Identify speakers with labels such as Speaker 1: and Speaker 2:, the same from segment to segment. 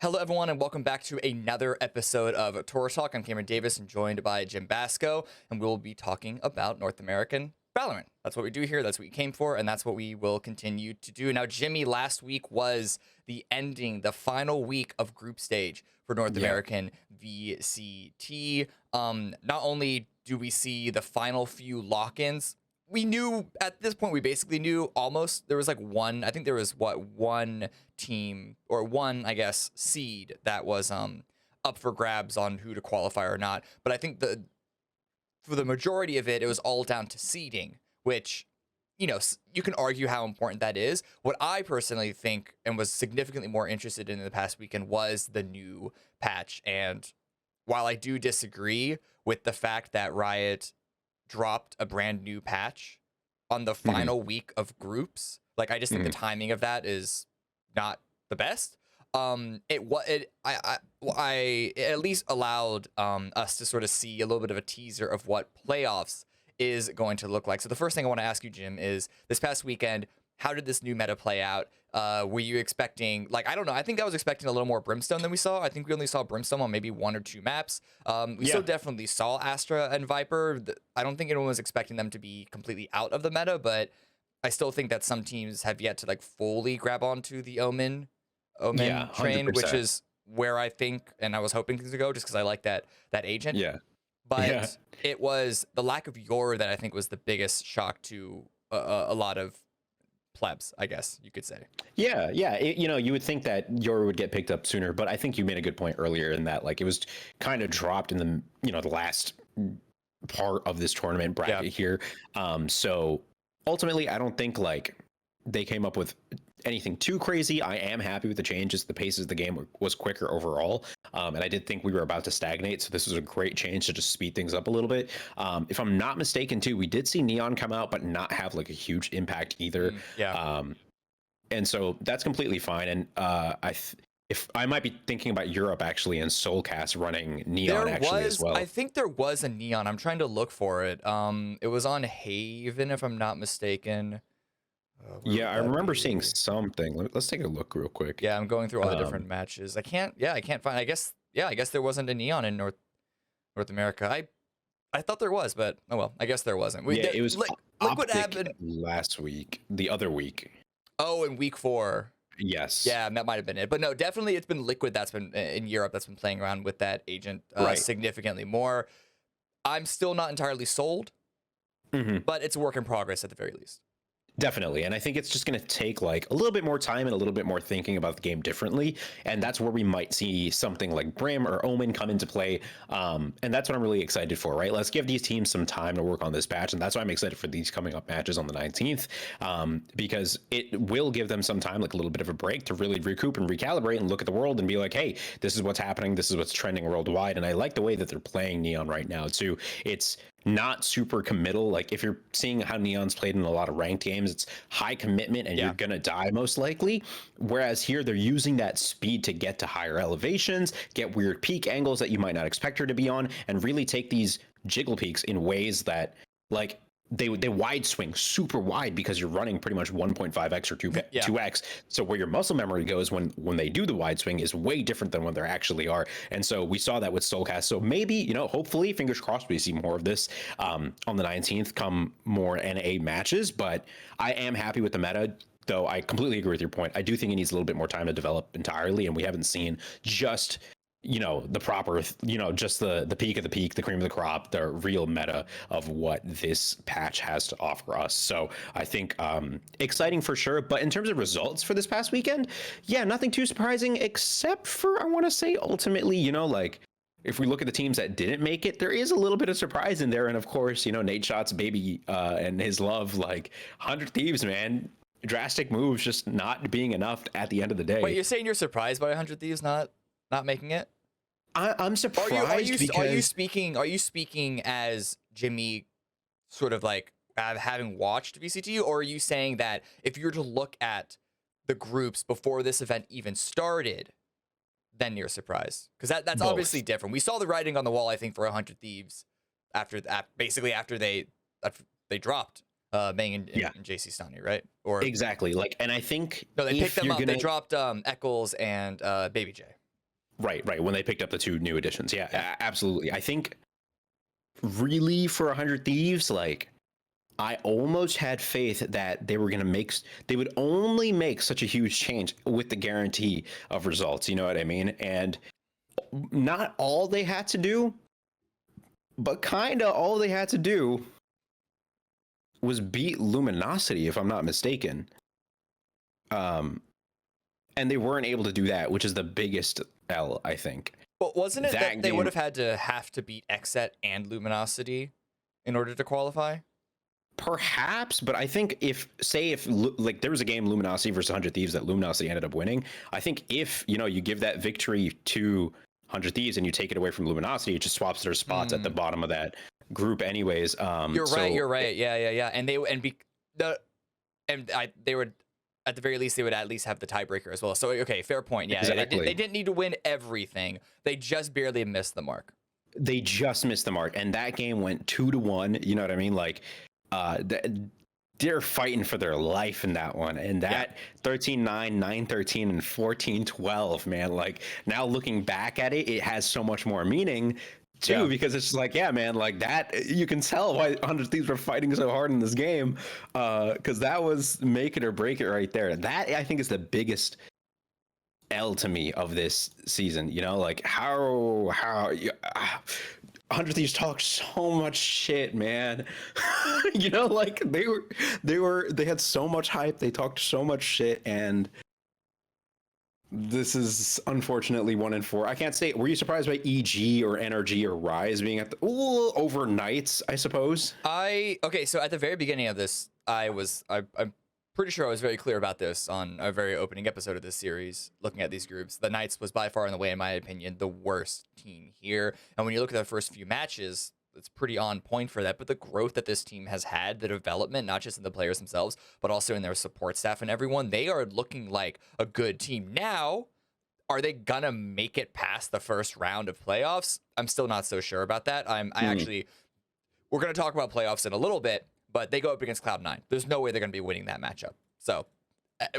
Speaker 1: Hello, everyone, and welcome back to another episode of Tour Talk. I'm Cameron Davis and joined by Jim Basco, and we'll be talking about North American Valorant. That's what we do here. That's what we came for, and that's what we will continue to do. Now, Jimmy, last week was the final week of group stage for North American VCT. Not only do we see the final few lock-ins, we knew at this point, we basically knew almost there was like one, I think there was one team or one, I guess, seed that was up for grabs on who to qualify or not. But I think for the majority of it, it was all down to seeding, which, you know, you can argue how important that is. What I personally think and was significantly more interested in the past weekend was the new patch. And while I do disagree with the fact that Riot dropped a brand new patch on the final week of groups, like I just think the timing of that is not the best. It at least allowed us to sort of see a little bit of a teaser of what playoffs is going to look like. So the first thing I want to ask you, Jim, is this past weekend, how did this new meta play out? Were you expecting, like, I don't know, I think I was expecting a little more Brimstone than we saw. I think we only saw Brimstone on maybe 1 or 2 maps. We still definitely saw Astra and Viper. I don't think anyone was expecting them to be completely out of the meta, but I still think that some teams have yet to like fully grab onto the Omen train, which is where I think, and I was hoping things to go just because I like that agent. But it was the lack of Yor that I think was the biggest shock to a lot of plebs, I guess you could say. You would think that Yor would get picked up sooner, but I think you made a good point earlier in that, like, it was kind of dropped in the last part of this tournament bracket here. So ultimately, I don't think like they came up with anything too crazy. I am happy with the changes. The pace of the game was quicker overall. And I did think we were about to stagnate. So this was a great change to just speed things up a little bit. If I'm not mistaken too, we did see Neon come out, but not have like a huge impact either. And so that's completely fine. And if I might be thinking about Europe actually and Soulcast running Neon as well. I think there was a Neon. I'm trying to look for it. It was on Haven, if I'm not mistaken.
Speaker 2: I remember seeing something. Let's take a look real quick.
Speaker 1: Yeah, I'm going through all the different matches. I can't find. I guess there wasn't a Neon in North America. I thought there was, but oh well. I guess there wasn't.
Speaker 2: It was
Speaker 1: look what happened
Speaker 2: last week. The other week.
Speaker 1: Oh, in week 4.
Speaker 2: Yes.
Speaker 1: Yeah, that might have been it. But no, definitely it's been Liquid that's been in Europe that's been playing around with that agent significantly more. I'm still not entirely sold, but it's a work in progress at the very least.
Speaker 2: Definitely. And I think it's just going to take like a little bit more time and a little bit more thinking about the game differently. And that's where we might see something like Brim or Omen come into play. And that's what I'm really excited for, right? Let's give these teams some time to work on this patch. And that's why I'm excited for these coming up matches on the 19th, because it will give them some time, like a little bit of a break to really recoup and recalibrate and look at the world and be like, hey, this is what's happening. This is what's trending worldwide. And I like the way that they're playing Neon right now too. It's not super committal. Like if you're seeing how Neon's played in a lot of ranked games, it's high commitment and you're gonna die most likely. Whereas here they're using that speed to get to higher elevations, get weird peak angles that you might not expect her to be on, and really take these jiggle peaks in ways that like they wide swing super wide because you're running pretty much 1.5x or 2x. So where your muscle memory goes when they do the wide swing is way different than when they actually are. And so we saw that with Soulcast. So maybe, hopefully, fingers crossed, we see more of this on the 19th come more NA matches. But I am happy with the meta. Though I completely agree with your point. I do think it needs a little bit more time to develop entirely. And we haven't seen just the proper, just the peak of the peak, the cream of the crop, the real meta of what this patch has to offer us. So I think exciting for sure. But in terms of results for this past weekend, nothing too surprising, except for, I want to say ultimately, if we look at the teams that didn't make it, there is a little bit of surprise in there. And of course, Nate Shot's baby and his love, like 100 Thieves, man. Drastic moves just not being enough at the end of the day.
Speaker 1: Wait, you're saying you're surprised by 100 Thieves not making it?
Speaker 2: I'm surprised.
Speaker 1: Are you speaking as Jimmy, sort of like having watched VCT, or are you saying that if you were to look at the groups before this event even started, then you're surprised? Because that's
Speaker 2: Both.
Speaker 1: Obviously different. We saw the writing on the wall, I think, for 100 Thieves after they dropped Bang and JC Stunny, right? Or
Speaker 2: exactly. Like, and I think
Speaker 1: no, they picked them up. They dropped Eccles and Baby J.
Speaker 2: Right. When they picked up the 2 new additions. Yeah, absolutely. I think really for 100 Thieves, like I almost had faith that they were going to they would only make such a huge change with the guarantee of results. You know what I mean? And not all they had to do, but kind of all they had to do was beat Luminosity, if I'm not mistaken. And they weren't able to do that, which is the biggest L, I think.
Speaker 1: Well, wasn't it that they would have to beat XSET and Luminosity in order to qualify?
Speaker 2: Perhaps, but I think if like there was a game Luminosity versus 100 Thieves that Luminosity ended up winning, I think if you give that victory to 100 Thieves and you take it away from Luminosity, it just swaps their spots at the bottom of that group, anyways.
Speaker 1: You're right. Yeah. And they would at the very least they would at least have the tiebreaker as well. So okay, fair point. Yeah,
Speaker 2: exactly.
Speaker 1: They didn't need to win everything. They just barely missed the mark.
Speaker 2: They just missed the mark, and that game went 2-1. You know what I mean? Like. They're fighting for their life in that one, and that 13-9, 9-13, and 14-12, man. Like now looking back at it, it has so much more meaning too, because it's just like, yeah, man, like that you can tell why 100 Thieves were fighting so hard in this game, because that was make it or break it right there. That I think is the biggest L to me of this season. Like how 100 Thieves talked so much shit, man. Like they had so much hype, they talked so much shit, and this is unfortunately 1-4. I can't say. Were you surprised by EG or NRG or Rise being at the over Knights, I suppose?
Speaker 1: Okay, so at the very beginning of this, I'm pretty sure I was very clear about this on a very opening episode of this series, looking at these groups. The Knights was by far and away, in my opinion, the worst team here. And when you look at the first few matches, it's pretty on point for that. But the growth that this team has had, the development, not just in the players themselves, but also in their support staff and everyone, they are looking like a good team. Now, are they gonna make it past the first round of playoffs? I'm still not so sure about that. We're gonna talk about playoffs in a little bit, but they go up against Cloud9. There's no way they're going to be winning that matchup. So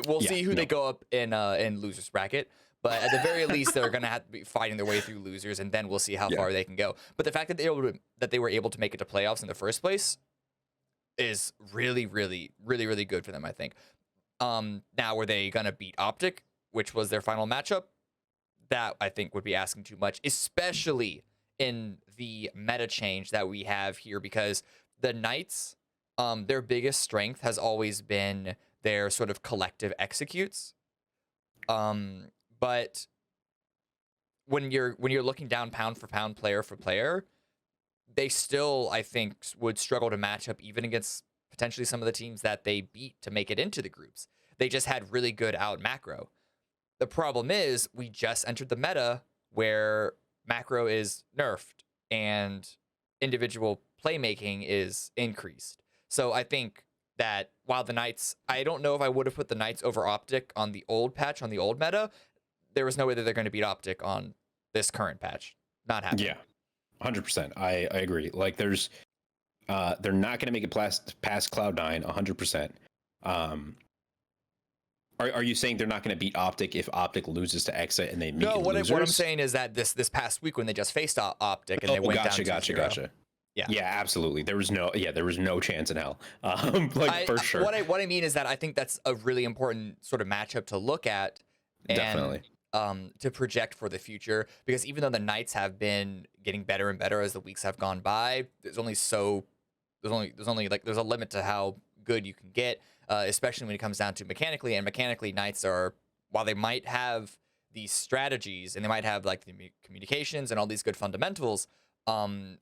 Speaker 1: we'll see who they go up in losers bracket. But at the very least, they're going to have to be fighting their way through losers, and then we'll see how far they can go. But the fact that they were able to make it to playoffs in the first place is really, really, really, really good for them, I think. Now, were they going to beat Optic, which was their final matchup? That, I think, would be asking too much, especially in the meta change that we have here, because the Knights... their biggest strength has always been their sort of collective executes. But when you're looking down pound for pound, player for player, they still, I think, would struggle to match up even against potentially some of the teams that they beat to make it into the groups. They just had really good out macro. The problem is we just entered the meta where macro is nerfed and individual playmaking is increased. So I think that while the Knights, I don't know if I would have put the Knights over Optic on the old patch, on the old meta. There was no way that they're going to beat Optic on this current patch. Not happening.
Speaker 2: Yeah, 100%. I agree. Like they're not going to make it past Cloud9, 100%. Are you saying they're not going to beat Optic if Optic loses to XSET and they meet? No,
Speaker 1: what I'm saying is that this past week when they just faced Optic and they went down to 0.
Speaker 2: Gotcha. Yeah, absolutely. There was no chance in hell. For sure.
Speaker 1: What I mean is that I think that's a really important sort of matchup to look at, and
Speaker 2: definitely
Speaker 1: to project for the future. Because even though the Knights have been getting better and better as the weeks have gone by, there's a limit to how good you can get, especially when it comes down to mechanically. And mechanically, Knights are, while they might have these strategies and they might have like the communications and all these good fundamentals,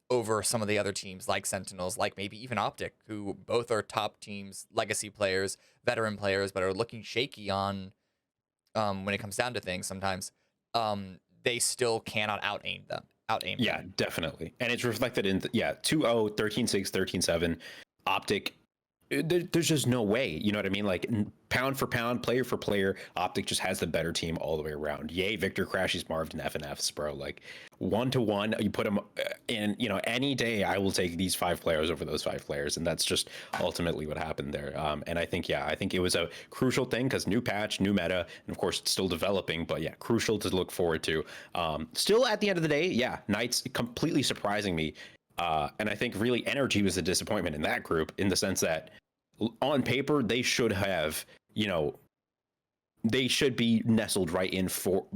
Speaker 1: over some of the other teams like Sentinels, like maybe even Optic, who both are top teams, legacy players, veteran players, but are looking shaky on when it comes down to things sometimes. They still cannot out-aim them.
Speaker 2: Yeah, definitely. And it's reflected in 2-0, 13-6, 13-7. Optic there's just no way, you know what I mean? Like pound for pound, player for player, Optic just has the better team all the way around. Yay, Victor Crashies, Marvin FNFs, bro. Like 1-to-1, you put them in, you know, any day I will take these 5 players over those 5 players. And that's just ultimately what happened there. And I think, yeah, I think it was a crucial thing because new patch, new meta, and of course it's still developing, but yeah, crucial to look forward to. Still at the end of the day, yeah, Knights completely surprising me. And I think really energy was a disappointment in that group in the sense that on paper they should have, you know, they should be nestled right in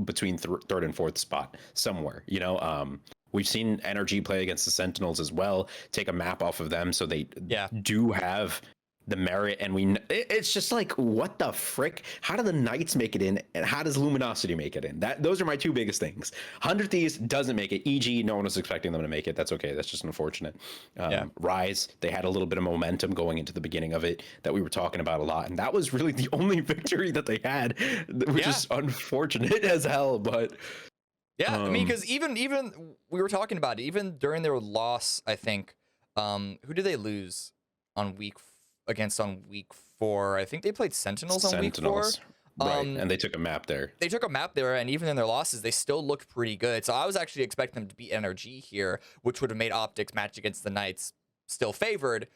Speaker 2: between third and fourth spot somewhere, you know. We've seen energy play against the Sentinels as well, take a map off of them, so they do have the merit. And it's just like, what the frick? How do the Knights make it in, and how does Luminosity make it in? Those are my 2 biggest things. 100 Thieves doesn't make it. EG, no one was expecting them to make it. That's okay. That's just unfortunate. Rise, they had a little bit of momentum going into the beginning of it that we were talking about a lot, and that was really the only victory that they had, which is unfortunate as hell. But
Speaker 1: yeah, I mean, because even we were talking about it, even during their loss, I think, who did they lose on week 4? I think they played Sentinels on week 4.
Speaker 2: Right, and they took a map there.
Speaker 1: They took a map there, and even in their losses, they still looked pretty good. So I was actually expecting them to beat NRG here, which would have made Optic's match against the Knights still favored,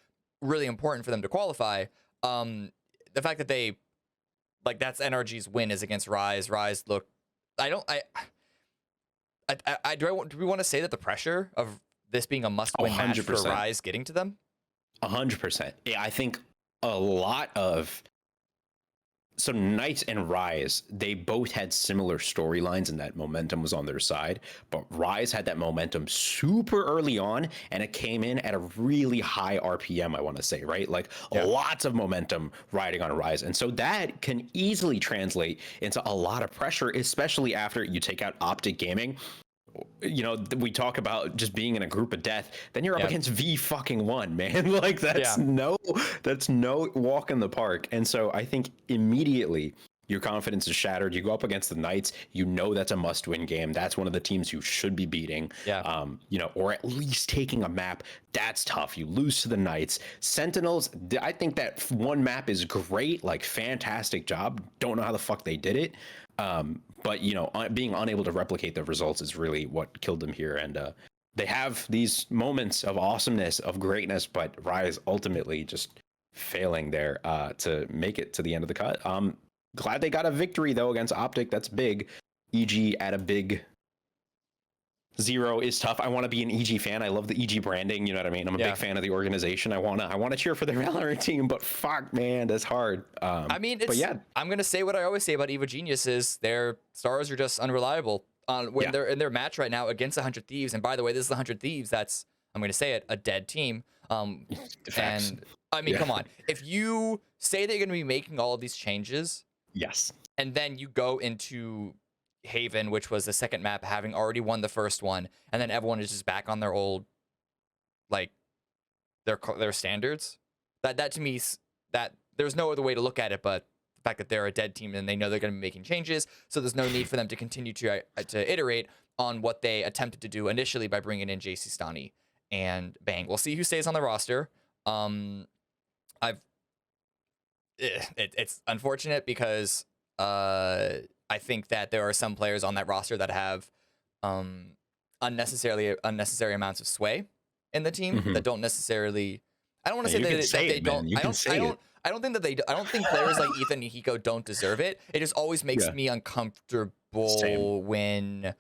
Speaker 1: really important for them to qualify. The fact that they, like, that's NRG's win is against Rise. Rise look, do we want to say that the pressure of this being a must-win match for Rise getting to them?
Speaker 2: 100%. Yeah, I think a lot of Knights and Rise, they both had similar storylines and that momentum was on their side, but Rise had that momentum super early on and it came in at a really high RPM, I want to say, right? Like lots of momentum riding on Rise. And so that can easily translate into a lot of pressure, especially after you take out Optic Gaming. You know, we talk about just being in a group of death, then you're up against V1, man. Like that's no walk in the park. And so I think immediately your confidence is shattered. You go up against the Knights, you know that's a must-win game. That's one of the teams you should be beating. You know, or at least taking a map. That's tough. You lose to the Knights. Sentinels, I think that one map is great, like fantastic job. Don't know how the fuck they did it. But you know, being unable to replicate the results is really what killed them here. And they have these moments of awesomeness, of greatness, but Rise ultimately just failing there to make it to the end of the cut. Glad they got a victory though against Optic. That's big. EG at a big 0 is tough. I want to be an EG fan. I love the EG branding. You know what I mean? I'm a big fan of the organization. I want to cheer for the Valorant team, but fuck, man, that's hard.
Speaker 1: I mean, I'm going to say what I always say about Evo Genius is their stars are just unreliable when they're in their match right now against 100 Thieves. And by the way, this is 100 Thieves. That's, I'm going to say it, a dead team. And I mean, come on. If you say that you're going to be making all of these changes, and then you go into Haven, which was the second map, having already won the first one, and then everyone is just back on their old, like, their standards. That to me, that there's no other way to look at it but the fact that they're a dead team and they know they're going to be making changes, so there's no need for them to continue to iterate on what they attempted to do initially by bringing in JC Stani and Bang. We'll see who stays on the roster. It's unfortunate because I think that there are some players on that roster that have unnecessary amounts of sway in the team that don't necessarily. I don't want to say that they don't. I don't think that they. I don't think players like Ethan and Hiko don't deserve it. It just always makes me uncomfortable when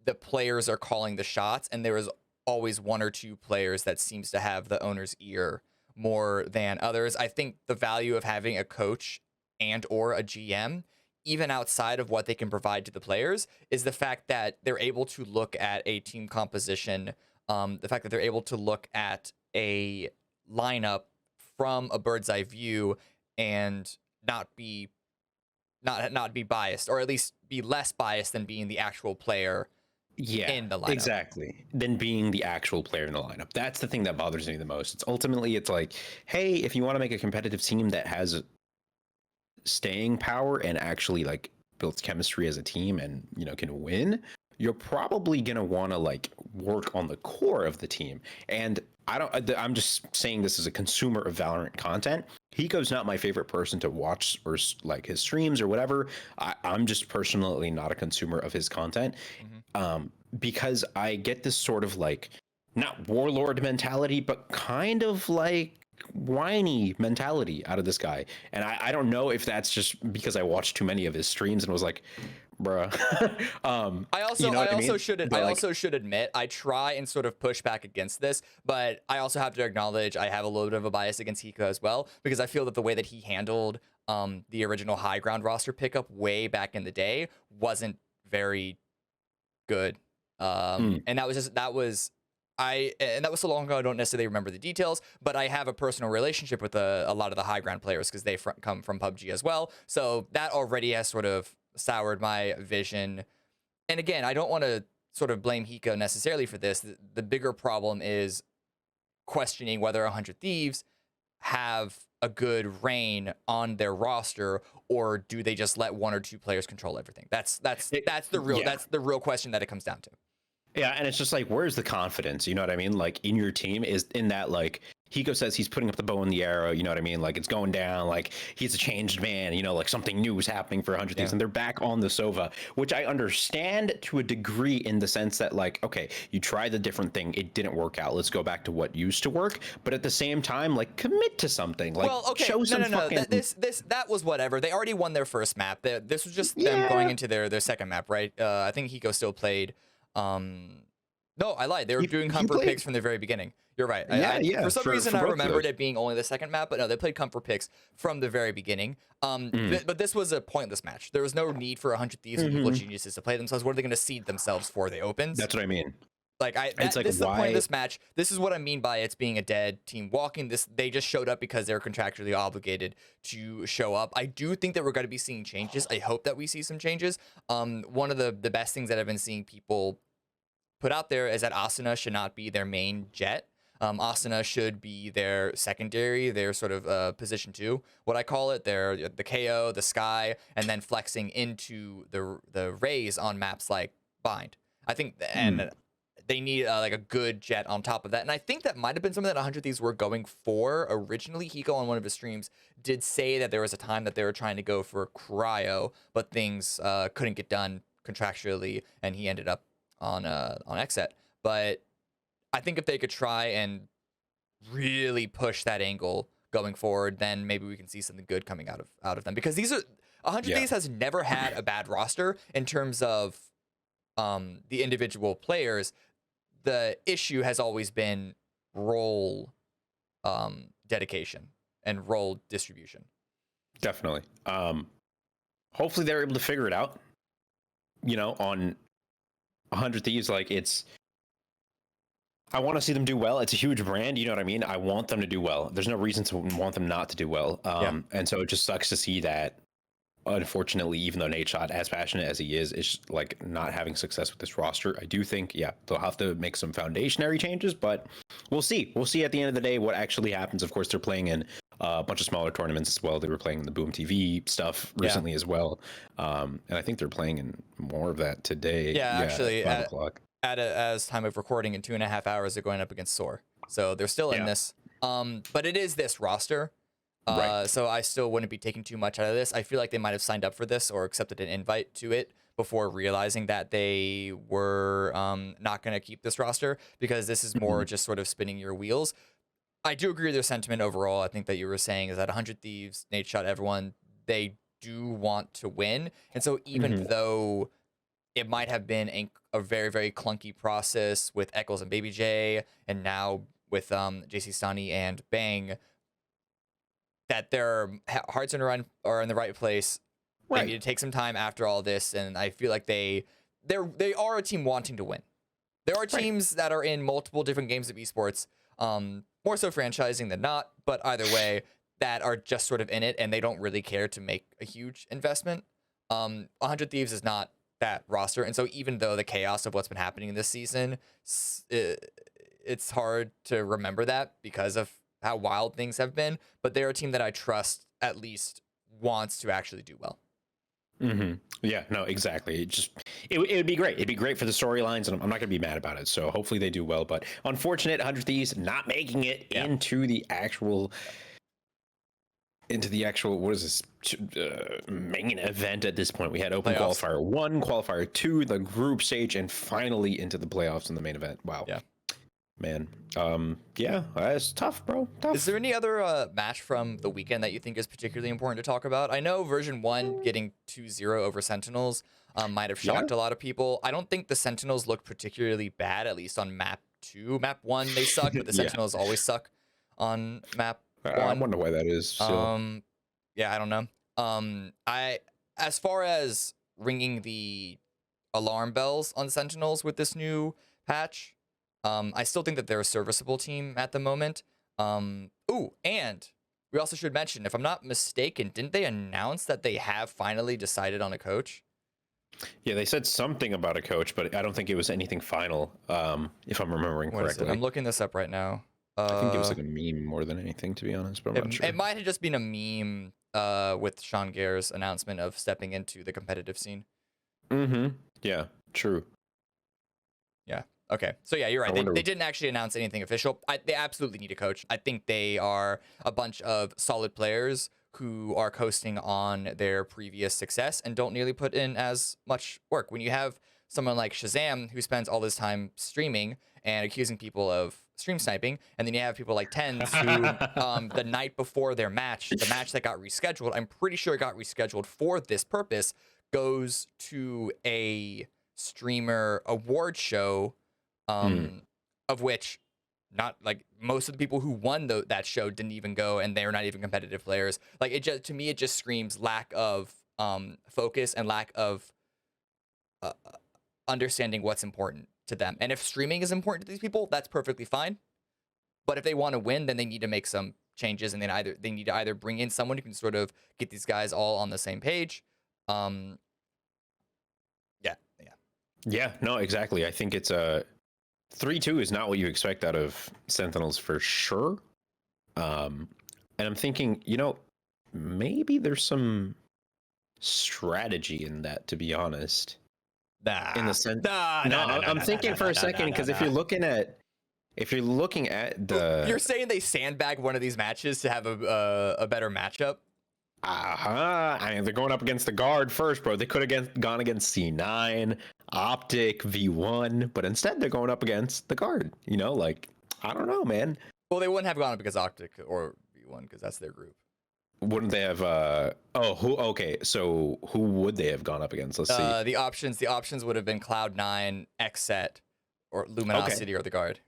Speaker 1: the players are calling the shots, and there is always 1 or 2 players that seems to have the owner's ear more than others. I think the value of having a coach and or a GM, even outside of what they can provide to the players, is the fact that they're able to look at a team composition, the fact that they're able to look at a lineup from a bird's eye view and not be biased, or at least be less biased than being the actual player in the lineup.
Speaker 2: Exactly. Than being the actual player in the lineup. That's the thing that bothers me the most. It's like, hey, if you want to make a competitive team that has staying power and actually like builds chemistry as a team and, you know, can win, you're probably going to want to like work on the core of the team. And I'm just saying this as a consumer of Valorant content. Hiko's not my favorite person to watch or like his streams or whatever. I'm just personally not a consumer of his content, because I get this sort of like, not warlord mentality, but kind of like whiny mentality out of this guy. And I don't know if that's just because I watched too many of his streams and was like, bruh.
Speaker 1: I also
Speaker 2: you know what I mean?
Speaker 1: I also should admit I try and sort of push back against this, but I also have to acknowledge I have a little bit of a bias against Hiko as well, because I feel that the way that he handled the original high ground roster pickup way back in the day wasn't very good. And that was so long ago I don't necessarily remember the details, but I have a personal relationship with a lot of the high ground players because they come from PUBG as well. So that already has sort of soured my vision. And again, I don't want to sort of blame Hiko necessarily for this. The bigger problem is questioning whether 100 Thieves have a good reign on their roster, or do they just let one or two players control everything? That's the real question that it comes down to.
Speaker 2: Yeah, and it's just like, where's the confidence? You know what I mean? Like in your team is in that, like Hiko says he's putting up the bow and the arrow. You know what I mean? Like it's going down. Like he's a changed man. You know, like something new is happening for 100 Thieves, and they're back on the Sova, which I understand to a degree in the sense that like, okay, you tried the different thing, it didn't work out. Let's go back to what used to work. But at the same time, like commit to something. Like show some fucking...
Speaker 1: That was whatever. They already won their first map. This was just them going into their second map, right? I think Hiko still played. No, I lied. They were doing comfort picks from the very beginning. You're right. For some reason, I remembered it being only the second map, but no, they played comfort picks from the very beginning. But this was a pointless match. There was no need for 100 Thieves and Evil Geniuses to play themselves. What are they going to seed themselves for? The opens?
Speaker 2: That's what I mean.
Speaker 1: This is the pointless match. This is what I mean by it's being a dead team walking. They just showed up because they're contractually obligated to show up. I do think that we're going to be seeing changes. I hope that we see some changes. One of the best things that I've been seeing people put out there is that Asuna should not be their main jet. Asuna should be their secondary, their sort of position 2, what I call it. They're the KO, the Sky, and then flexing into the Rays on maps like Bind. I think, and they need like a good jet on top of that. And I think that might have been something that 100 Thieves were going for originally. Hiko on one of his streams did say that there was a time that they were trying to go for Cryo, but things couldn't get done contractually, and he ended up on XSET. But I think if they could try and really push that angle going forward, then maybe we can see something good coming out of them, because these are 100 Thieves has never had a bad roster in terms of the individual players. The issue has always been role dedication and role distribution.
Speaker 2: Definitely. Hopefully they're able to figure it out, you know, on 100 Thieves. Like I want to see them do well. It's a huge brand, you know what I mean? I want them to do well. There's no reason to want them not to do well. And so it just sucks to see that, unfortunately, even though Nadeshot, as passionate as he is like not having success with this roster. I do think, they'll have to make some foundationary changes, but we'll see. We'll see at the end of the day what actually happens. Of course, they're playing in a bunch of smaller tournaments as well. They were playing the Boom TV stuff recently as well. And I think they're playing in more of that today.
Speaker 1: Actually,
Speaker 2: at 5 o'clock.
Speaker 1: As time of recording, in 2.5 hours, they're going up against Soar. So they're still in this. But it is this roster. Right. So I still wouldn't be taking too much out of this. I feel like they might have signed up for this or accepted an invite to it before realizing that they were not going to keep this roster, because this is more just sort of spinning your wheels. I do agree with their sentiment overall. I think that you were saying is that 100 Thieves, Nadeshot, everyone, they do want to win. And so even though it might have been a very, very clunky process with Eccles and Baby J, and now with JC Stani and Bang, that their hearts are in the right place. Right. They need to take some time after all this, and I feel like they are a team wanting to win. There are teams that are in multiple different games of esports, more so franchising than not, but either way, that are just sort of in it, and they don't really care to make a huge investment. 100 Thieves is not that roster, and so even though the chaos of what's been happening this season, it's hard to remember that because of how wild things have been, but they're a team that I trust at least wants to actually do well.
Speaker 2: Yeah, no, exactly. It would be great. It'd be great for the storylines, and I'm not going to be mad about it. So hopefully they do well. But unfortunate, 100 Thieves not making it
Speaker 1: Yeah.
Speaker 2: into the actual what is this main event at this point. We had open
Speaker 1: Playoffs.
Speaker 2: qualifier 1, qualifier 2, the group stage, and finally into the playoffs in the main event. Wow.
Speaker 1: Yeah.
Speaker 2: Man. Yeah, that's tough, bro. Tough.
Speaker 1: Is there any other match from the weekend that you think is particularly important to talk about? I know version 1 getting 2-0 over Sentinels might have shocked a lot of people. I don't think the Sentinels look particularly bad, at least on map 2. Map 1 they suck, but the Sentinels always suck on map 1.
Speaker 2: I wonder why that is. Still.
Speaker 1: Yeah, I don't know. As far as ringing the alarm bells on Sentinels with this new patch, I still think that they're a serviceable team at the moment. And we also should mention, if I'm not mistaken, didn't they announce that they have finally decided on a coach?
Speaker 2: Yeah, they said something about a coach, but I don't think it was anything final, if I'm remembering correctly.
Speaker 1: I'm looking this up right now.
Speaker 2: I think it was like a meme more than anything, to be honest, but I'm not sure.
Speaker 1: It might have just been a meme with Sean Gare's announcement of stepping into the competitive scene.
Speaker 2: Yeah, true.
Speaker 1: Yeah. Okay. So yeah, you're right. They didn't actually announce anything official. They absolutely need a coach. I think they are a bunch of solid players who are coasting on their previous success and don't nearly put in as much work. When you have someone like Shazam who spends all this time streaming and accusing people of stream sniping, and then you have people like Tens who the night before their match, the match that got rescheduled, I'm pretty sure it got rescheduled for this purpose, goes to a streamer award show, of which not like most of the people who won that show didn't even go, and they're not even competitive players. Like it just, to me, it just screams lack of focus and lack of understanding what's important to them. And if streaming is important to these people, that's perfectly fine. But if they want to win, then they need to make some changes, and then they need to either bring in someone who can sort of get these guys all on the same page.
Speaker 2: Yeah, no, exactly. I think it's a 3-2 is not what you expect out of Sentinels for sure. And I'm thinking, maybe there's some strategy in that, to be honest. In the sense, I'm thinking for a second, because if you're looking at the,
Speaker 1: you're saying they sandbag one of these matches to have a better matchup.
Speaker 2: I mean, they're going up against the guard first, bro. They could have gone against C9, Optic, V1, but instead they're going up against the guard. Like, I don't know, man.
Speaker 1: Well, they wouldn't have gone up against Optic or V1 because that's their group.
Speaker 2: Wouldn't they have? Okay. So who would they have gone up against? Let's see.
Speaker 1: The options would have been Cloud9, XSET, or Luminosity, or the guard.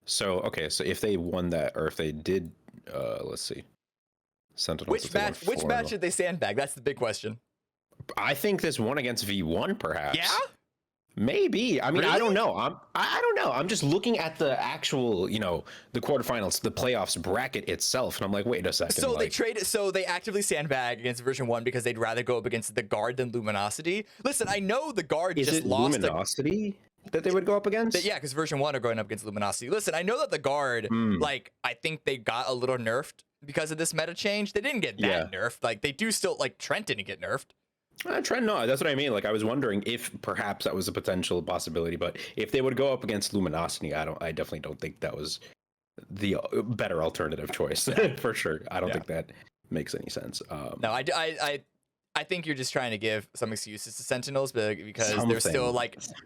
Speaker 2: So if they won that, or if they did, let's see. Sentinels.
Speaker 1: Which match did they sandbag? That's the big question.
Speaker 2: I think this one against V1, perhaps.
Speaker 1: Yeah.
Speaker 2: Maybe. I mean,
Speaker 1: really?
Speaker 2: I don't know. I don't know. I'm just looking at the actual, the quarterfinals, the playoffs bracket itself, and I'm like, wait a second.
Speaker 1: So they actively sandbag against version 1 because they'd rather go up against the guard than Luminosity. Listen, I know the guard just lost.
Speaker 2: Luminosity that they would go up against?
Speaker 1: Yeah, because version 1 are going up against Luminosity. Listen, I know that the guard, I think they got a little nerfed because of this meta change. They didn't get that nerfed. Like, they do still, like, Trent didn't get nerfed.
Speaker 2: Trent, no, that's what I mean. Like, I was wondering if perhaps that was a potential possibility, but if they would go up against Luminosity, I definitely don't think that was the better alternative choice for sure. I don't think that makes any sense.
Speaker 1: No, I think you're just trying to give some excuses to Sentinels, because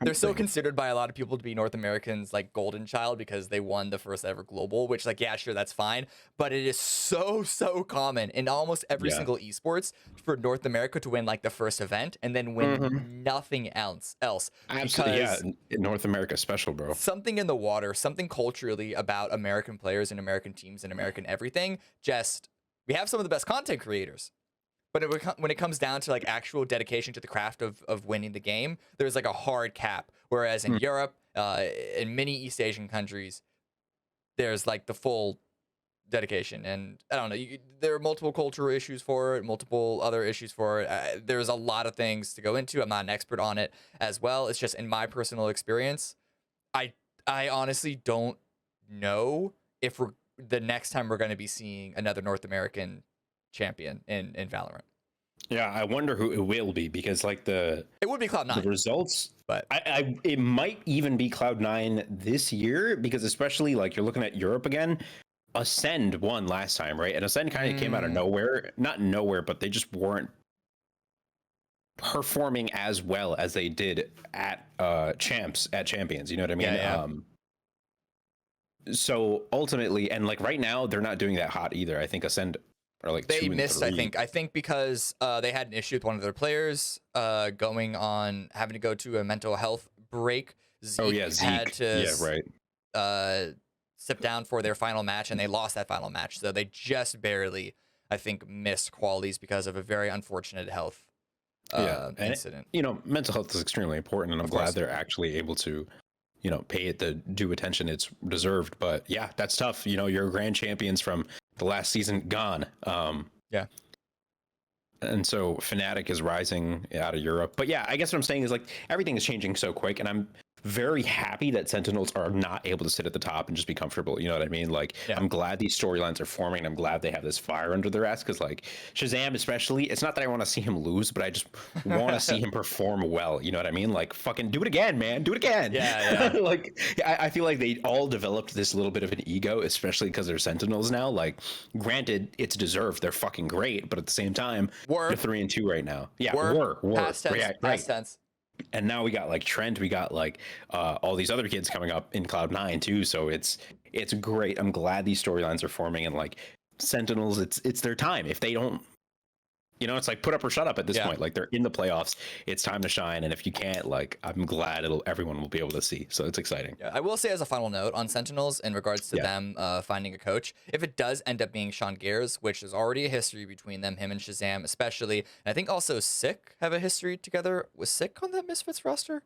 Speaker 1: they're still considered by a lot of people to be North Americans' like golden child because they won the first ever global, which, like, yeah, sure, that's fine, but it is so common in almost every single esports for North America to win like the first event and then win nothing else.
Speaker 2: Absolutely, yeah, North America special, bro.
Speaker 1: Something in the water, something culturally about American players and American teams and American everything. Just, we have some of the best content creators. But when it comes down to like actual dedication to the craft of winning the game, there's like a hard cap. Whereas in Europe, in many East Asian countries, there's like the full dedication. And I don't know, there are multiple cultural issues for it, multiple other issues for it. There's a lot of things to go into. I'm not an expert on it as well. It's just in my personal experience, I honestly don't know if the next time we're going to be seeing another North American champion in Valorant.
Speaker 2: Yeah, I wonder who it will be because like the
Speaker 1: It would be
Speaker 2: the
Speaker 1: Cloud9,
Speaker 2: results.
Speaker 1: but
Speaker 2: I it might even be Cloud9 this year because especially like you're looking at Europe again. Ascend won last time, right? And Ascend kind of came out of nowhere, not nowhere, but they just weren't performing as well as they did at champions. You know what I mean?
Speaker 1: yeah.
Speaker 2: So ultimately, and like right now, they're not doing that hot either. I think Ascend are like
Speaker 1: They
Speaker 2: 2 and
Speaker 1: missed, I
Speaker 2: 3.
Speaker 1: think because they had an issue with one of their players going on having to go to a mental health break.
Speaker 2: Oh yeah,
Speaker 1: Zeke had
Speaker 2: Zeke.
Speaker 1: to
Speaker 2: Yeah, right.
Speaker 1: sit down for their final match, and they lost that final match. So they just barely, I think, missed qualities because of a very unfortunate health
Speaker 2: Yeah, and
Speaker 1: incident.
Speaker 2: mental health is extremely important, and I'm
Speaker 1: Of
Speaker 2: glad
Speaker 1: course.
Speaker 2: they're actually able to, pay it the due attention it's deserved. But yeah, that's tough. Your grand champions from the last season gone.
Speaker 1: Yeah.
Speaker 2: And so Fnatic is rising out of Europe. But yeah, I guess what I'm saying is like everything is changing so quick, and I'm very happy that Sentinels are not able to sit at the top and just be comfortable. You know what I mean? Like
Speaker 1: Yeah.
Speaker 2: I'm glad these storylines are forming, and I'm glad they have this fire under their ass because like Shazam especially, it's not that I want to see him lose, but I just want to see him perform well. You know what I mean? Like fucking do it again, man. Do it again.
Speaker 1: Yeah.
Speaker 2: Like I feel like they all developed this little bit of an ego, especially because they're Sentinels now. Like granted, it's deserved. They're fucking great, but at the same time,
Speaker 1: Were
Speaker 2: they're 3-2 right now. Yeah,
Speaker 1: were
Speaker 2: were
Speaker 1: past tense.
Speaker 2: yeah,
Speaker 1: Past
Speaker 2: right.
Speaker 1: tense.
Speaker 2: And now we got like Trent, we got like all these other kids coming up in Cloud9 too. So it's great. I'm glad these storylines are forming, and like Sentinels, it's their time. If they don't, it's like put up or shut up at this
Speaker 1: Yeah.
Speaker 2: point. Like they're in the playoffs. It's time to shine. And if you can't, like I'm glad everyone will be able to see. So it's exciting.
Speaker 1: Yeah, I will say as a final note on Sentinels in regards to them finding a coach, if it does end up being Sean Gears, which is already a history between them, him and Shazam especially, and I think also Sick have a history together. Was Sick on that Misfits roster?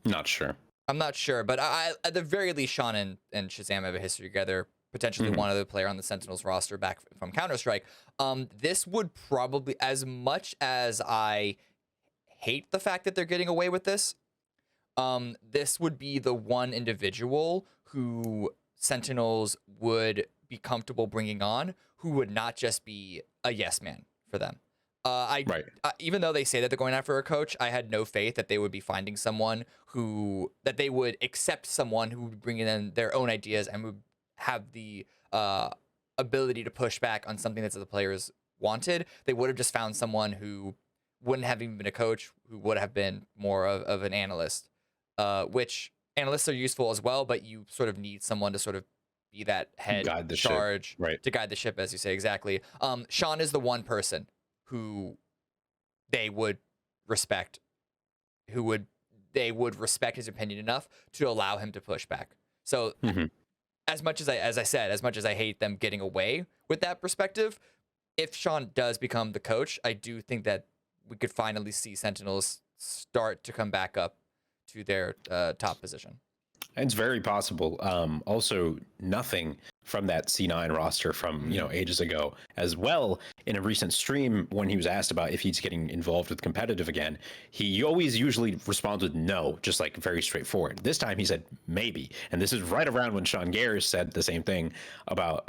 Speaker 2: Not sure.
Speaker 1: I'm not sure, but I at the very least, Sean and Shazam have a history together. Potentially one other player on the Sentinels roster back from Counter-Strike. This would probably, as much as I hate the fact that they're getting away with this, this would be the one individual who Sentinels would be comfortable bringing on, who would not just be a yes man for them.
Speaker 2: Right.
Speaker 1: Even though they say that they're going after a coach, I had no faith that they would be finding someone that they would accept someone who would bring in their own ideas and would have the ability to push back on something that the players wanted. They would have just found someone who wouldn't have even been a coach, who would have been more of an analyst, which analysts are useful as well, but you sort of need someone to sort of be that head
Speaker 2: Guide the
Speaker 1: charge
Speaker 2: ship. Right.
Speaker 1: to guide the ship, as you say, exactly. Sean is the one person who they would respect, they would respect his opinion enough to allow him to push back. So as much as I hate them getting away with that perspective, if Sean does become the coach, I do think that we could finally see Sentinels start to come back up to their top position.
Speaker 2: It's very possible. Also, nothing from that C9 roster from ages ago. As well, in a recent stream, when he was asked about if he's getting involved with competitive again, he always usually responds with no, just like very straightforward. This time he said maybe, and this is right around when Sean Gears said the same thing about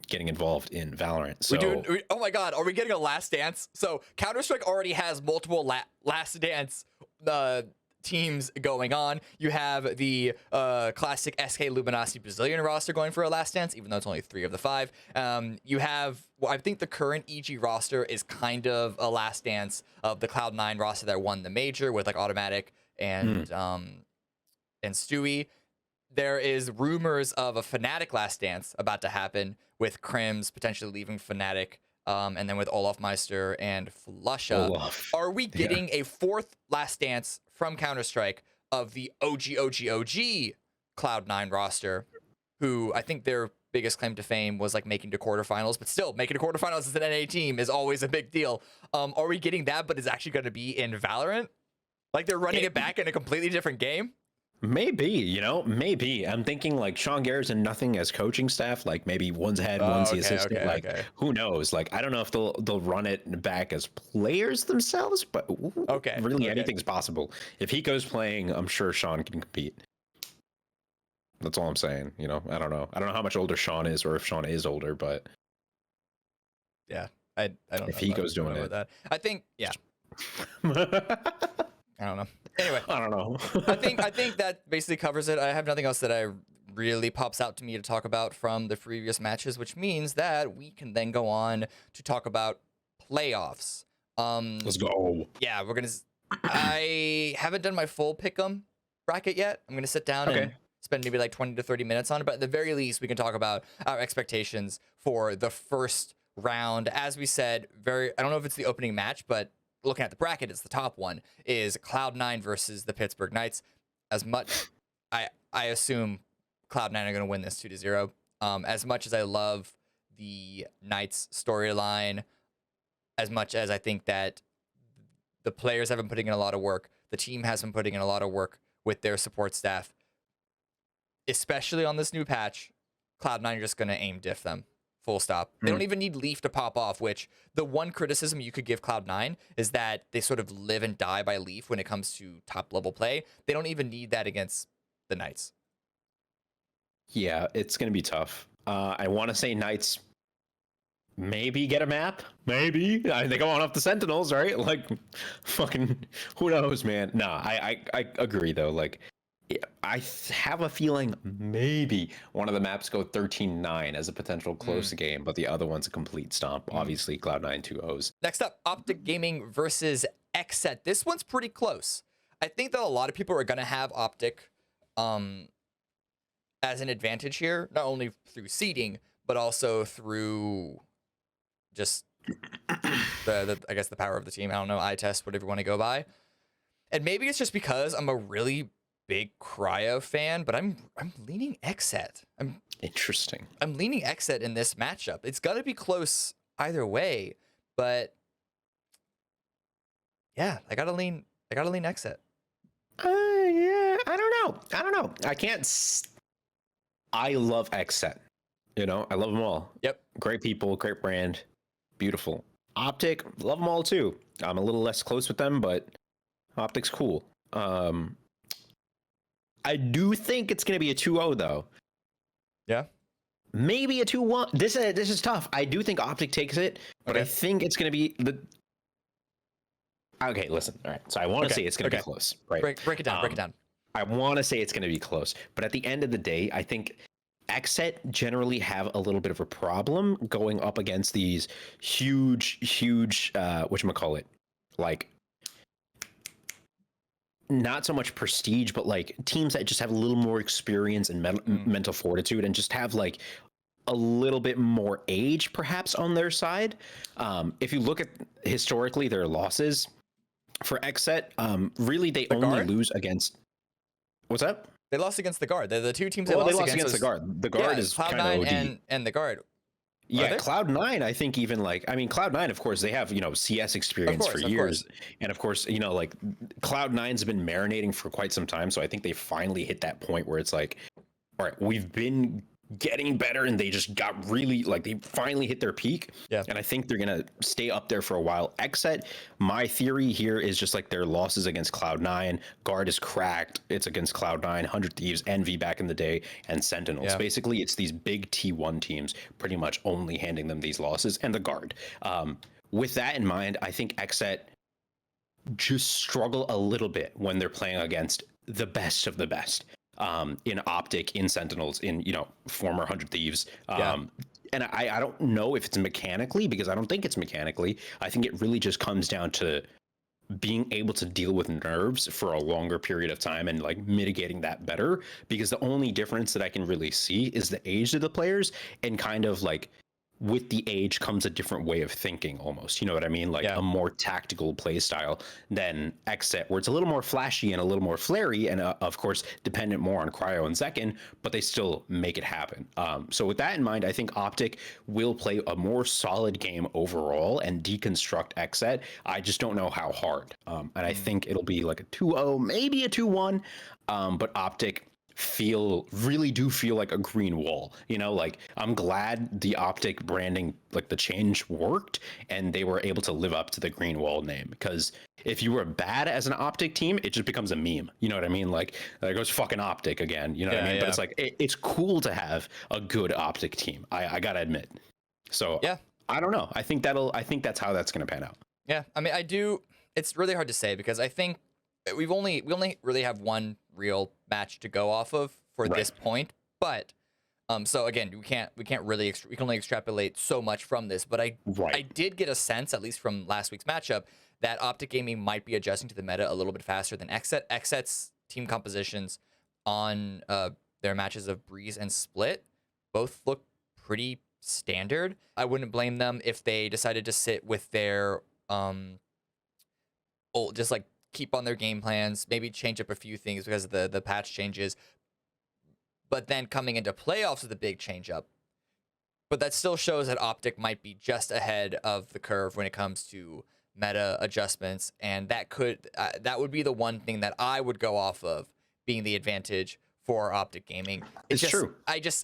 Speaker 2: getting involved in Valorant. So,
Speaker 1: oh my God, are we getting a Last Dance? So Counter-Strike already has multiple Last Dance teams going on. You have the classic SK Luminosity Brazilian roster going for a Last Dance, even though it's only 3 of the 5. You have, I think the current EG roster is kind of a Last Dance of the Cloud9 roster that won the major with like Automatic and Stewie. There is rumors of a Fnatic Last Dance about to happen with Crims potentially leaving Fnatic. And then with Olaf Meister and Flusha. Are we getting a 4th Last Dance from Counter-Strike of the OG Cloud9 roster, who I think their biggest claim to fame was like making to quarterfinals, but still making to quarterfinals as an NA team is always a big deal. Are we getting that, but it's actually going to be in Valorant? Like they're running it back in a completely different game?
Speaker 2: Maybe, maybe. I'm thinking like Sean Garrett's and nothing as coaching staff, like maybe one's head, one's the assistant. Who knows? Like, I don't know if they'll run it back as players themselves, but really anything's possible. If Hiko's playing, I'm sure Sean can compete. That's all I'm saying. I don't know. I don't know how much older Sean is or if Sean is older, but
Speaker 1: yeah. I don't
Speaker 2: If
Speaker 1: know
Speaker 2: he goes doing
Speaker 1: about
Speaker 2: it.
Speaker 1: that. I think I don't know. Anyway,
Speaker 2: I don't know.
Speaker 1: I think that basically covers it. I have nothing else that I really pops out to me to talk about from the previous matches, which means that we can then go on to talk about playoffs.
Speaker 2: Let's go.
Speaker 1: Yeah, I haven't done my full pick'em bracket yet. I'm gonna sit down and spend maybe like 20 to 30 minutes on it, but at the very least, we can talk about our expectations for the first round. As we said, I don't know if it's the opening match, but looking at the bracket, it's the top one, is Cloud9 versus the Pittsburgh Knights. As much, I assume Cloud9 are going to win this 2-0. As much as I love the Knights storyline, as much as I think that the players have been putting in a lot of work, the team has been putting in a lot of work with their support staff, especially on this new patch, Cloud9 are just going to aim diff them. Full stop. They don't even need Leaf to pop off, which the one criticism you could give Cloud9 is that they sort of live and die by Leaf when it comes to top level play. They don't even need that against the Knights.
Speaker 2: Yeah, it's going to be tough. I want to say Knights maybe get a map. Maybe. They go on off the Sentinels, right? Like, fucking, who knows, man? No, I agree, though. Like, I have a feeling maybe one of the maps go 13-9 as a potential close game, but the other one's a complete stomp. Obviously, Cloud9 2-0s.
Speaker 1: Next up, Optic Gaming versus XSET. This one's pretty close. I think that a lot of people are going to have Optic as an advantage here, not only through seeding, but also through just I guess the power of the team. I don't know, eye test, whatever you want to go by. And maybe it's just because I'm a really big Cryo fan, but I'm leaning XSET.
Speaker 2: Interesting.
Speaker 1: I'm leaning XSET in this matchup. It's got to be close either way, but yeah, I gotta lean XSET.
Speaker 2: Yeah, I don't know. I love XSET. You know, I love them all.
Speaker 1: Yep.
Speaker 2: Great people, great brand, beautiful. Optic, love them all too. I'm a little less close with them, but Optic's cool. I do think it's going to be a 2-0 though.
Speaker 1: Yeah.
Speaker 2: Maybe a 2-1. This is tough. I do think Optic takes it, but I think it's going to be the. Okay, listen. All right. So I want to say it's going to be close, right?
Speaker 1: Break it down. Break it down.
Speaker 2: I want to say it's going to be close, but at the end of the day, I think XSET generally have a little bit of a problem going up against these huge, whatchamacallit, like, not so much prestige, but like teams that just have a little more experience and mental fortitude and just have like a little bit more age perhaps on their side. If you look at historically their losses for XSET, really they only lose against, what's that?
Speaker 1: They lost against the Guard. They're the two teams they
Speaker 2: lost
Speaker 1: against
Speaker 2: against the Guard. The Guard is kind of OD.
Speaker 1: And the Guard.
Speaker 2: Yeah, Cloud9, I think even like, I mean, Cloud9, of course, they have, CS experience for years. And of course, like Cloud9's been marinating for quite some time. So I think they finally hit that point where it's like, all right, we've been getting better and they just got really, like, they finally hit their peak.
Speaker 1: Yeah.
Speaker 2: And I think they're going to stay up there for a while. XSET, my theory here is just like their losses against Cloud9. Guard is cracked. It's against Cloud9, 100 Thieves, Envy back in the day, and Sentinels. Yeah. Basically, it's these big T1 teams pretty much only handing them these losses, and the Guard. With that in mind, I think XSET just struggle a little bit when they're playing against the best of the best. In Optic, in Sentinels, in, former 100 Thieves. And I don't know if it's mechanically, because I don't think it's mechanically. I think it really just comes down to being able to deal with nerves for a longer period of time and like mitigating that better, because the only difference that I can really see is the age of the players, and kind of like with the age comes a different way of thinking almost, you know what I mean? Like a more tactical play style than XSET, where it's a little more flashy and a little more flary, and of course dependent more on Cryo and Zekin, but they still make it happen. So with that in mind, I think Optic will play a more solid game overall and deconstruct XSET. I just don't know how hard. And I think it'll be like a 2-0, maybe a 2-1, but Optic really do feel like a green wall, like I'm glad the Optic branding, like the change worked and they were able to live up to the green wall name, because if you were bad as an Optic team, it just becomes a meme, you know what I mean? Like there goes fucking Optic again, you know what I mean? But it's like it's cool to have a good Optic team, I gotta admit. So yeah, I don't know. I think that's how that's going to pan out.
Speaker 1: Yeah, I mean, I do. It's really hard to say because I think we only really have one real match to go off of for
Speaker 2: Right.
Speaker 1: this point. But so again, we can't really we can only extrapolate so much from this. But I
Speaker 2: Right.
Speaker 1: did get a sense, at least from last week's matchup, that Optic Gaming might be adjusting to the meta a little bit faster than XSET. XSET's team compositions on their matches of Breeze and Split both look pretty standard. I wouldn't blame them if they decided to sit with their just like keep on their game plans, maybe change up a few things because of the patch changes, but then coming into playoffs with a big change up. But that still shows that Optic might be just ahead of the curve when it comes to meta adjustments, and that would be the one thing that I would go off of being the advantage for Optic Gaming.
Speaker 2: It's true.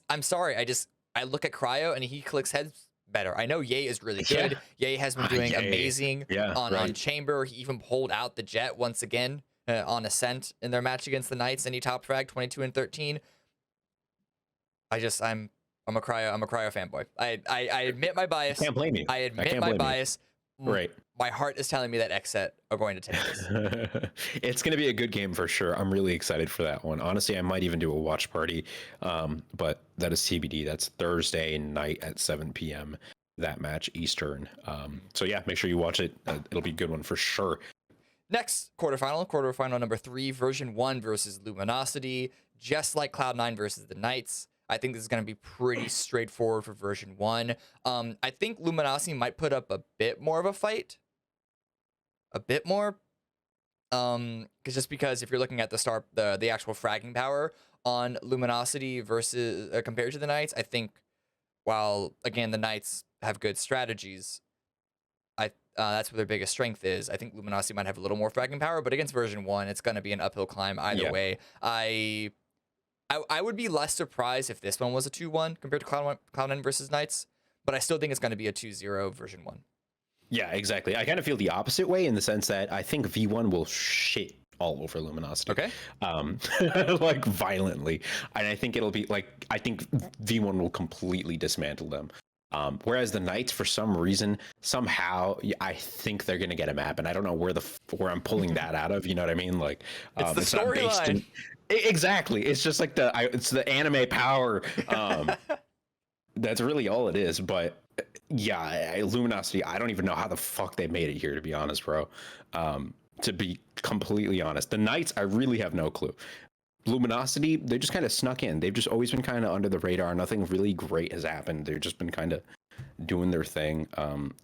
Speaker 1: I'm sorry. I look at Cryo and he clicks heads better. I know Ye is really good. Ye has been doing amazing on Chamber. He even pulled out the Jet once again on Ascent in their match against the Knights, and he top fragged 22 and 13. I'm a Cryo fanboy. I admit my bias.
Speaker 2: Can't blame you.
Speaker 1: I admit my bias.
Speaker 2: Right.
Speaker 1: My heart is telling me that XSET are going to take this.
Speaker 2: It's going to be a good game for sure. I'm really excited for that one. Honestly, I might even do a watch party, but that is TBD. That's Thursday night at 7 p.m. that match Eastern. So yeah, make sure you watch it. It'll be a good one for sure.
Speaker 1: Next quarterfinal number 3, version 1 versus Luminosity, just like Cloud9 versus the Knights. I think this is going to be pretty straightforward for version 1. I think Luminosity might put up a bit more of a fight. A bit more. Because if you're looking at the actual fragging power on Luminosity versus compared to the Knights, I think while again the Knights have good strategies, that's where their biggest strength is. I think Luminosity might have a little more fragging power, but against version 1, it's going to be an uphill climb either way. I would be less surprised if this one was a 2-1 compared to Cloud9 versus Knights, but I still think it's going to be a 2-0 version 1.
Speaker 2: Yeah, exactly. I kind of feel the opposite way in the sense that I think V1 will shit all over Luminosity.
Speaker 1: Okay.
Speaker 2: Like violently. And I think it'll be like, I think V1 will completely dismantle them. Whereas the Knights, for some reason, somehow, I think they're going to get a map. And I don't know where I'm pulling that out of. You know what I mean? Like,
Speaker 1: it's the storyline.
Speaker 2: Exactly. It's just like it's the anime power. That's really all it is. But yeah, Luminosity, I don't even know how the fuck they made it here, to be honest, bro. To be completely honest, the Knights, I really have no clue. Luminosity, they just kind of snuck in. They've just always been kind of under the radar. Nothing really great has happened. They've just been kind of doing their thing.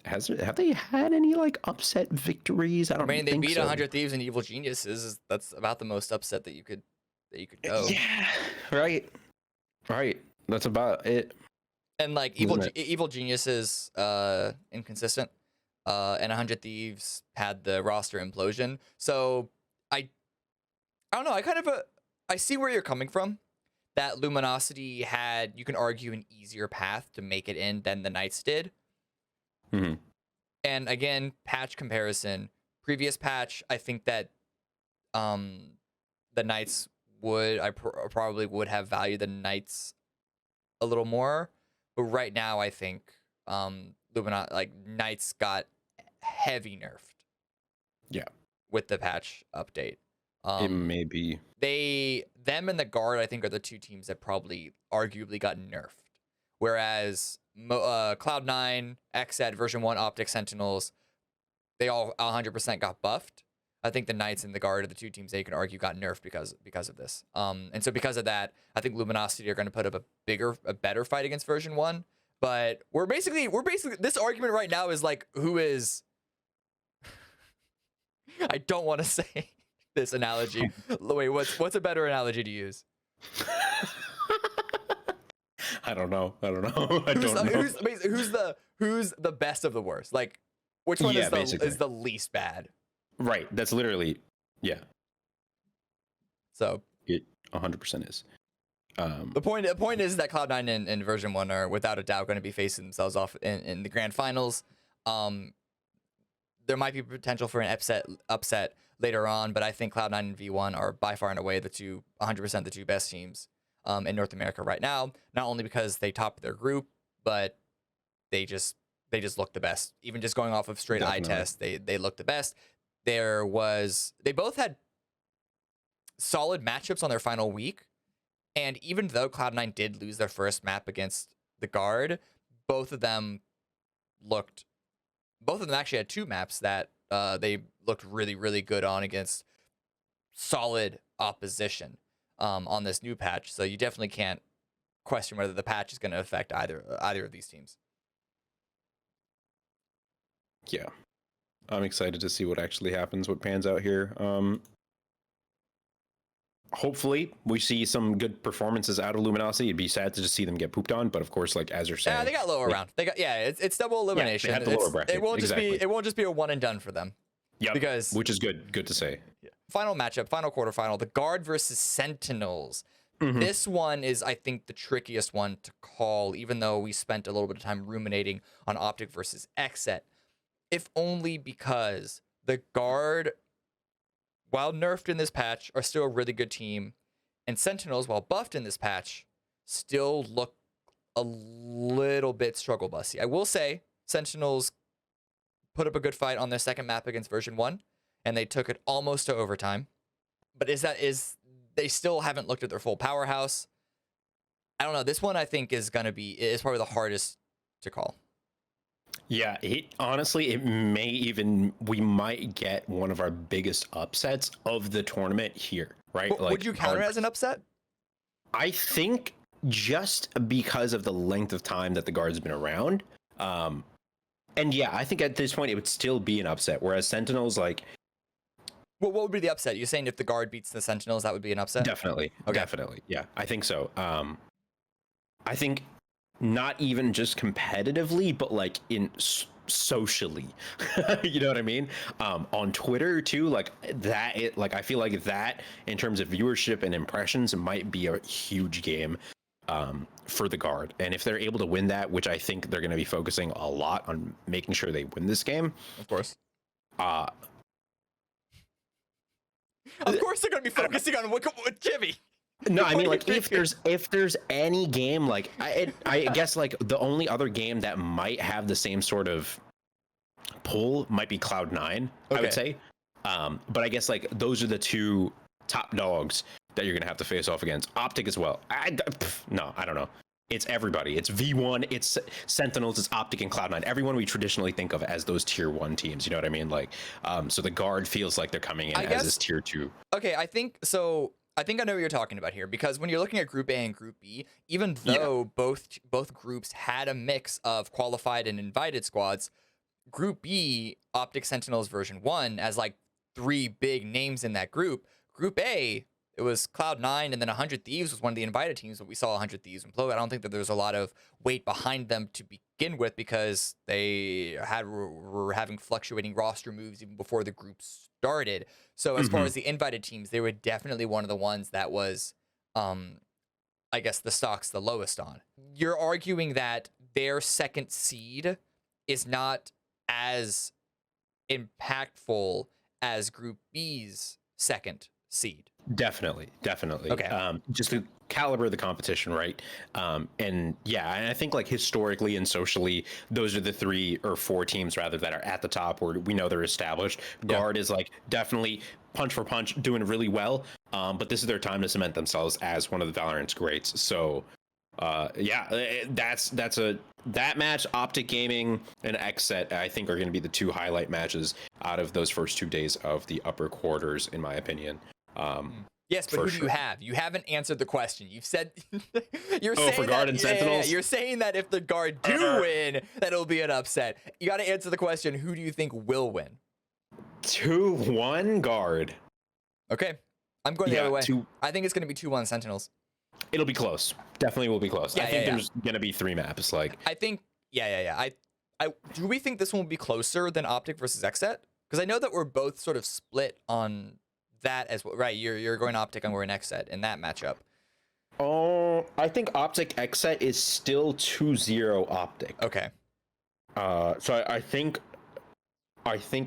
Speaker 2: Have they had any like upset victories? I mean,
Speaker 1: they beat 100 Thieves and Evil Geniuses. That's about the most upset that you could go.
Speaker 2: Yeah, right. That's about it.
Speaker 1: And like Evil Geniuses, inconsistent, and 100 Thieves had the roster implosion. So I don't know. I see where you're coming from. That Luminosity had, you can argue, an easier path to make it in than the Knights did.
Speaker 2: Mm-hmm.
Speaker 1: And again, patch comparison. Previous patch, I think that the Knights probably would have valued the Knights a little more. But right now, I think Knights got heavy nerfed.
Speaker 2: Yeah.
Speaker 1: With the patch update.
Speaker 2: It may be.
Speaker 1: Them and the Guard, I think, are the two teams that probably arguably got nerfed. Whereas Cloud9, XSET, version 1, Optic, Sentinels, they all 100% got buffed. I think the Knights and the Guard are the two teams that you can argue got nerfed because of this. And so because of that, I think Luminosity are going to put up a better fight against version 1. But we're basically this argument right now is like, who is I don't want to say this analogy. Wait, what's a better analogy to use?
Speaker 2: I don't know.
Speaker 1: Who's the best of the worst? Like, which one is the least bad?
Speaker 2: Right. That's literally, yeah.
Speaker 1: So
Speaker 2: it 100% is.
Speaker 1: The point is that Cloud9 and version 1 are without a doubt going to be facing themselves off in the grand finals. There might be potential for an upset later on, but I think Cloud9 and V1 are by far and away 100% the two best teams in North America right now. Not only because they top their group, but they just they just looked the best. Even just going off of straight eye test, they looked the best. They both had solid matchups on their final week, and even though Cloud9 did lose their first map against the Guard, both of them actually had 2 maps that they looked really, really good on against solid opposition on this new patch. So you definitely can't question whether the patch is going to affect either of these teams.
Speaker 2: Yeah, I'm excited to see what actually happens, what pans out here. Hopefully we see some good performances out of Luminosity. It'd be sad to just see them get pooped on, but of course, like as you're saying,
Speaker 1: Yeah, they got lower round. It's double elimination.
Speaker 2: Yeah, they had the lower bracket.
Speaker 1: It won't just be a one and done for them.
Speaker 2: Yeah,
Speaker 1: because
Speaker 2: which is good to say.
Speaker 1: Yeah. Final matchup, final quarterfinal, the Guard versus Sentinels.
Speaker 2: Mm-hmm.
Speaker 1: This one is, I think, the trickiest one to call, even though we spent a little bit of time ruminating on Optic versus XSET, if only because the Guard, while nerfed in this patch, are still a really good team, and Sentinels, while buffed in this patch, still look a little bit struggle bussy. I will say Sentinels put up a good fight on their second map against version 1, and they took it almost to overtime. But they still haven't looked at their full powerhouse. I don't know. This one I think is probably the hardest to call.
Speaker 2: Yeah, honestly, we might get one of our biggest upsets of the tournament here, right?
Speaker 1: Would you count it as an upset?
Speaker 2: I think just because of the length of time that the Guard's been around. And yeah, I think at this point it would still be an upset, whereas Sentinels, like...
Speaker 1: Well, what would be the upset? You're saying if the Guard beats the Sentinels, that would be an upset?
Speaker 2: Definitely. Okay. Definitely. Yeah, I think so. I think not even just competitively, but like socially, you know what I mean? On Twitter too, like that, I feel like that in terms of viewership and impressions might be a huge game for the Guard. And if they're able to win that, which I think they're going to be focusing a lot on making sure they win this game.
Speaker 1: Of course. Of course they're going to be focusing on what Jimmy.
Speaker 2: No, I mean, like, if there's any game, like, I guess, like, the only other game that might have the same sort of pull might be Cloud9, I would say. But I guess, like, those are the 2 top dogs that you're going to have to face off against. Optic as well. I don't know. It's everybody. It's V1, it's Sentinels, it's Optic, and Cloud9. Everyone we traditionally think of as those tier 1 teams. You know what I mean? Like, so the Guard feels like they're coming in as this tier 2.
Speaker 1: Okay, I think I know what you're talking about here, because when you're looking at Group A and Group B, even though both groups had a mix of qualified and invited squads, Group B, Optic, Sentinels version 1, as like 3 big names in that group. Group A, it was Cloud9, and then 100 Thieves was one of the invited teams, but we saw 100 Thieves implode. I don't think that there's a lot of weight behind them to begin with, because they were having fluctuating roster moves even before the group started. So as far as the invited teams, they were definitely one of the ones that was, I guess, the stock's the lowest on. You're arguing that their second seed is not as impactful as Group B's second seed.
Speaker 2: Definitely. Okay. Just the caliber of the competition, right? And yeah, and I think like historically and socially, those are the 3 or 4 teams rather that are at the top where we know they're established. Guard is like definitely punch for punch doing really well, but this is their time to cement themselves as one of the Valorant's greats. So that match, Optic Gaming and XSET, I think are going to be the 2 highlight matches out of those first 2 days of the upper quarters, in my opinion.
Speaker 1: Yes, but who do you have? You haven't answered the question. You've said you're saying
Speaker 2: for Guard and Sentinels?
Speaker 1: You're saying that if the Guard do win, that it'll be an upset. You got to answer the question: who do you think will win?
Speaker 2: 2-1 Guard.
Speaker 1: Okay, I'm going the other way. I think it's going to be 2-1 Sentinels.
Speaker 2: It'll be close. Definitely will be close. I think there's going to be 3 maps. Like
Speaker 1: I think, I do we think this one will be closer than Optic versus XSET? Because I know that we're both sort of split on that as well, right? You're going Optic, I'm going XSET in that matchup.
Speaker 2: Oh, I think Optic XSET is still 2-0 Optic.
Speaker 1: Okay.
Speaker 2: So I think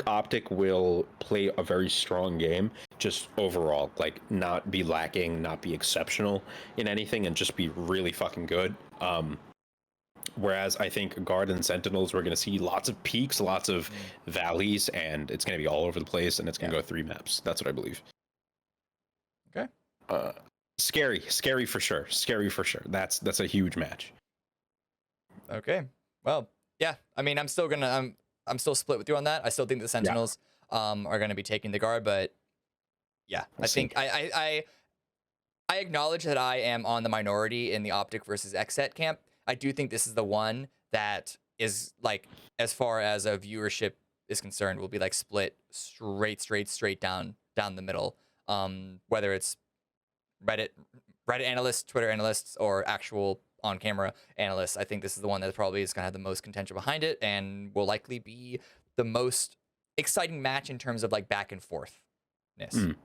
Speaker 2: Optic will play a very strong game, just overall, like not be lacking, not be exceptional in anything, and just be really fucking good. Whereas I think Guard and Sentinels, we're going to see lots of peaks, lots of valleys, and it's going to be all over the place, and it's going to go 3 maps. That's what I believe.
Speaker 1: Okay.
Speaker 2: Scary for sure. Scary for sure. That's a huge match.
Speaker 1: Okay. Well, yeah. I mean, I'm still split with you on that. I still think the Sentinels are gonna be taking the Guard, but yeah, I think I acknowledge that I am on the minority in the Optic versus XSET camp. I do think this is the one that is like, as far as a viewership is concerned, will be like split straight down the middle. Whether it's Reddit analysts, Twitter analysts, or actual on-camera analysts, I think this is the one that probably is going to have the most contention behind it, and will likely be the most exciting match in terms of like back and forthness.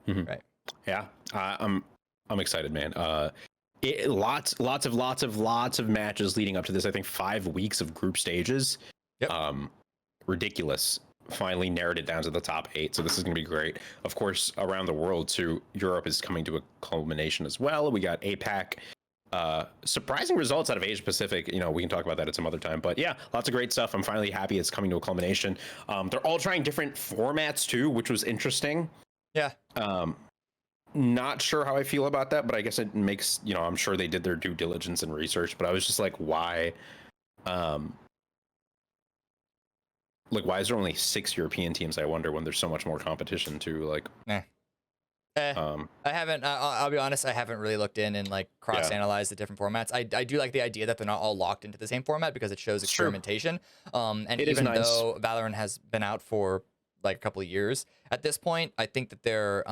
Speaker 2: Mm-hmm.
Speaker 1: Right?
Speaker 2: Yeah, I'm excited, man. Lots of matches leading up to this. I think 5 weeks of group stages.
Speaker 1: Yep.
Speaker 2: Ridiculous. Finally narrowed it down to the top 8, so this is going to be great. Of course, around the world too, Europe is coming to a culmination as well. We got APAC. Surprising results out of Asia Pacific. You know, we can talk about that at some other time, but yeah, lots of great stuff. I'm finally happy it's coming to a culmination. They're all trying different formats too, which was interesting.
Speaker 1: Yeah.
Speaker 2: Not sure how I feel about that, but I guess it makes, you know, I'm sure they did their due diligence and research, but I was just like, why? Like, why is there only 6 European teams? I wonder, when there's so much more competition too. Like,
Speaker 1: I haven't. I'll be honest. I haven't really looked in and like cross-analyzed the different formats. I do like the idea that they're not all locked into the same format, because it shows experimentation. And even though Valorant has been out for like a couple of years at this point, I think that they're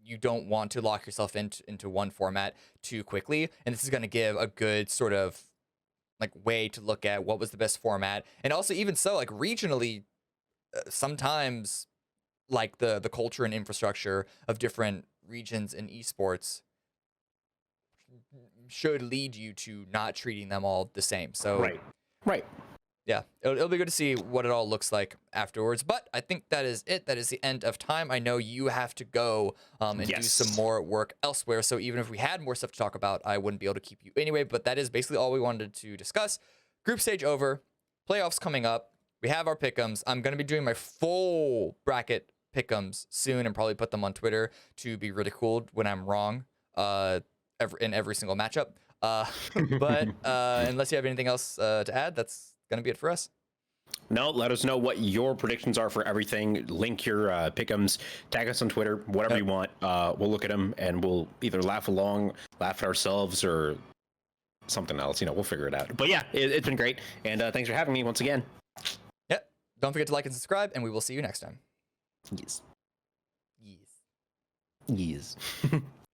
Speaker 1: you don't want to lock yourself into one format too quickly, and this is going to give a good sort of like way to look at what was the best format, and also even so, like regionally, sometimes like the culture and infrastructure of different regions in esports should lead you to not treating them all the same. So
Speaker 2: right.
Speaker 1: Yeah, it'll be good to see what it all looks like afterwards. But I think that is it. That is the end of time. I know you have to go and do some more work elsewhere. So even if we had more stuff to talk about, I wouldn't be able to keep you anyway. But that is basically all we wanted to discuss. Group stage over. Playoffs coming up. We have our pick'ems. I'm going to be doing my full bracket pick'ems soon, and probably put them on Twitter to be ridiculed when I'm wrong in every single matchup. But unless you have anything else to add, that's going to be it for us.
Speaker 2: No, let us know what your predictions are for everything. Link your pick'ems, tag us on Twitter, whatever you want. We'll look at them and we'll either laugh along, laugh at ourselves, or something else. You know, we'll figure it out. But yeah, it's been great. And thanks for having me once again.
Speaker 1: Yep. Don't forget to like and subscribe, and we will see you next time.
Speaker 2: Yes.